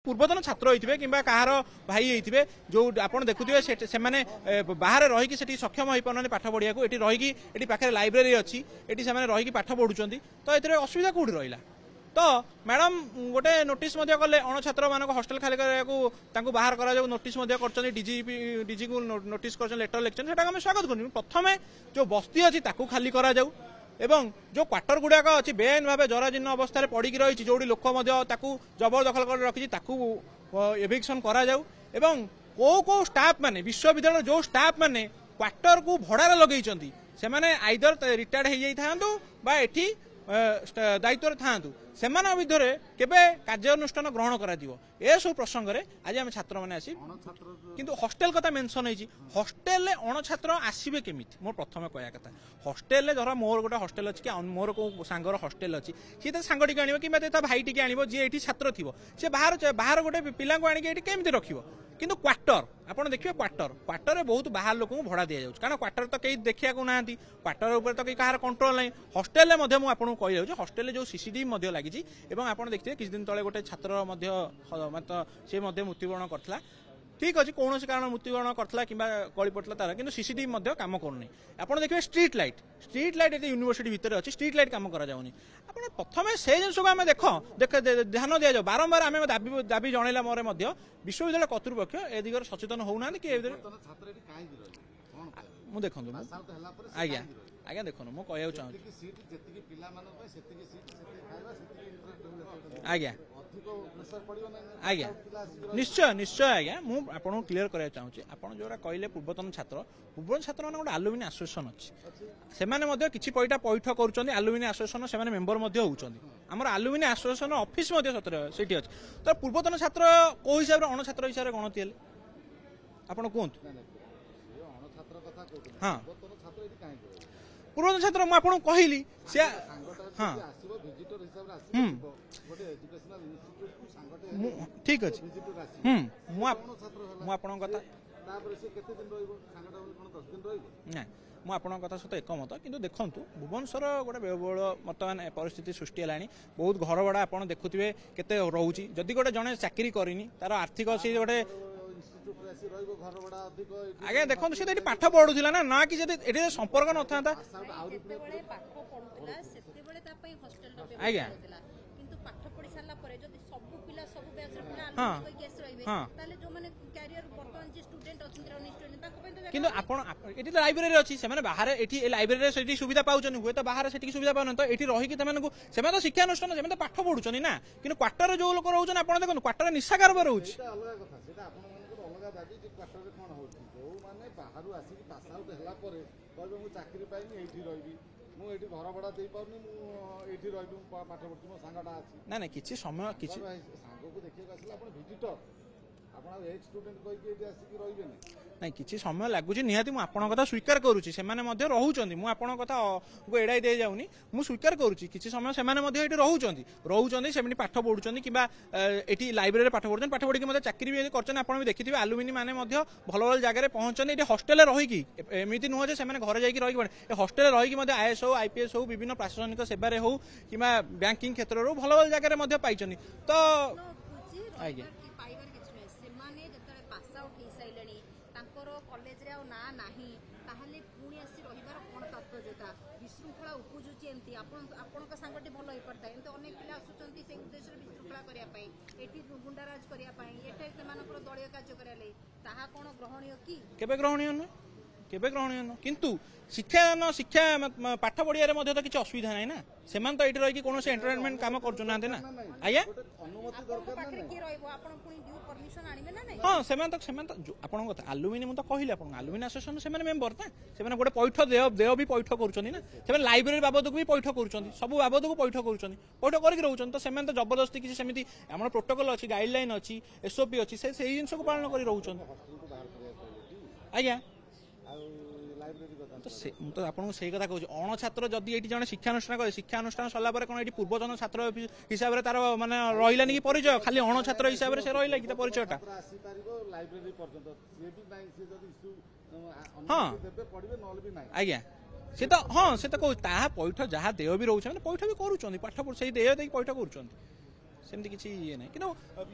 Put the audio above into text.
पूर्वतन छात्र होइथिबे किंबा कहार भाई होइथिबे जो आपण देखुथिबे से माने बाहर रही कि सक्षम होई पनने पाठ पढ़िया को एटी रही एटी पाखे लाइब्रेरी अच्छी एटी से रही पाठ पढ़ुचंती तो एतरे असुविधा कोठी रहिला तो मैडम गोटे नोटिस कले अण छात्र मान हॉस्टल खाली करने बाहर करा नोटिस कर डीजी को नोटिस कर लेटर लिखते हैं स्वागत कर प्रथम जो बस्ती अच्छी खाली करा जाऊ एवं जो क्वार्टर गुड़ाक अच्छी बेआईन भाव जराजीर्ण अवस्था पड़ी रही जो लोक जबरदखल कर रखी एविक्शन करा जाऊ एवं को स्टाफ माने विश्वविद्यालय जो स्टाफ माने क्वार्टर को भड़ार लगे से आइदर रिटायर्ड हो जाइथांतु बा एठी दायित्व था सेमान विधरे केबे कार्यानुष्ठान ग्रहण करा दियो ए सब प्रसंग रे आज हम छात्र माने आसी किंतु हॉस्टेल कथा मेंशन होई हॉस्टेल ले अण छात्र आसीबे केमिति मोर प्रथम कहया कथा हॉस्टेल ले जरा मोर गोटे हॉस्टेल अछि कि मोर को सांगर हॉस्टेल अछि सी त सांगटी के आनिबो किबा ता भाई टी आनिबो जे एठी छात्र थिबो से बाहर गोटे पिला को आनि के एठी केमिति रखिबो किंतु क्वार्टर आप देखिए क्वार्टर बहुत बाहर लोक भड़ा दि जाऊँ कारण क्वार्टर तो कहीं देखा ना क्वार्टर उपर तो कहीं कहार कंट्रोल नहीं हॉस्टेल आपको कही हॉस्टेल जो सीसीटीवी लगी आप देखिए किसी दिन तले गोटे छात्र सी मृत्युवरण करता ठीक अच्छे कौन कारण मृत्युवरण करता कि गली पड़ता तार कि सीसीटीवी कम करनी आप देखिए स्ट्रीट लाइट ये यूनिवर्सिटी भितर अच्छी स्ट्रीट लाइट कम करा जाउनी आप प्रथम से जिन को आम देख ध्यान दि जाऊ बारंबार आम दाबी जनइला मोर विश्वविद्यालय कर्तृपक्ष ए दिगरे सचेतन होना कि देखो आज्ञा आज्ञा देखो मुझे कहना चाहूँ आज्ञा आज्ञा निश्चय निश्चय आज्ञा मुझे क्लीयर कराया चाहूँगी आपड़ जो कहले पूर्वतन छात्र मान गोटे आलुमिनी एसोसिएशन अच्छी से किसी पैसा पैठ कर आलुमिनी एसोसिएशन से मेम्बर होती आम आलुमिनी एसोसिएशन ऑफिस अच्छी तो पूर्वतन छात्र कौ हिसाब से अण छात्र हिसाब से गणति हेले आप कहतु हाँ पूर्वतन छात्र मुझे कहली सी हाँ ठीक अच्छे मुझे कथा सहित एकमत कि देखूँ भुवनेश्वर गोटे व्ययबहुल बर्तमान परिस्थिति सृष्टि है बहुत घर भड़ा आप देखुए केते रोचे जदि गोटे जड़े चाकरी करनी तार आर्थिक सी गोटे आज्ञा देखो सी तो पाठ पढ़ुला ना कि ये संपर्क न था आज्ञा किंतु लाइब्रेरी अच्छी से बाहर लाइब्रेरी सुविधा पाँच हुए तो बाहर से सुविधा पाऊन तो ये रही तो शिक्षानुष्ठान से पाठ पढ़ुं ना कि क्वार्टर जो लोग रोच आप देखो क्वार्टर निशागार रोच ना ना किसी समय किसी नहीं किसी समय लगुच निहाती मुझे कथा स्वीकार करुँची से रोच कथा को एड़ाई दे जाऊनी मुझे स्वीकार करुँची किसी समय से रोच से पाठ पढ़ुं कि लाइब्रेरी पाठ पढ़ी मतलब चाकरी भी कर देखिए आलुमिनी मैंने भल भल जगह पहुँचते ये हॉस्टेल रही एमती नुह से घर जाकि रही हॉस्टेल रही आईएएस हो आईपीएस हो विभिन्न प्रशासनिक सेवार हो कि बैंकिंग क्षेत्र हो भल भल जगह पाई तो आज्ञा विशृंखला उपजुची एमती आपन सांगटी भल हो पड़ता है अनेक पिला आसुचंती से उद्देश्य विशृंखला करिया पई एठी गुंडाराज करिया पई एठे सेमानकर दलीय कार्य करिया ले ताहा कोन ग्रहणीय की केबे ग्रहणीय न केबे ग्रहणीय न किंतु शिक्षा पाठ पढ़िया तो किसी असुविधा ना ना से तो ये रही कौन से एंटरटेनमेंट काम कर ना आज्ञा हाँ से आप आलुमिनी मुझे कहली आप आलुमिनी एसोसिएशन से मेम्बर ना से गोटे पैठ देय भी पैठ कर लाइब्रेरी बाबद को भी पैठ कर सब बाबद को पैठ कर रोचन तो से जबरदस्ती किसी सेमती आम प्रोटोकॉल अच्छी गाइडलाइन अच्छी एसओपी अच्छी से जिन को पालन कर रोचन आज्ञा तो आपको से कथा कहूँ अण छात्र जदि ये जन शिक्षानुष्ठान करे शिक्षानुष्ठान सरला कौन ये पूर्वतन छात्र हिसाब से तार माने रही कि परिचय खाली अण छात्र हिसाब से रही कि परिचयटा हाँ आज्ञा से तो हाँ से तो कहूँ पैठ जहाँ देय भी रोचे पैठ भी करुँच पाठ से देय पैठ करुँच किसी ये ना कि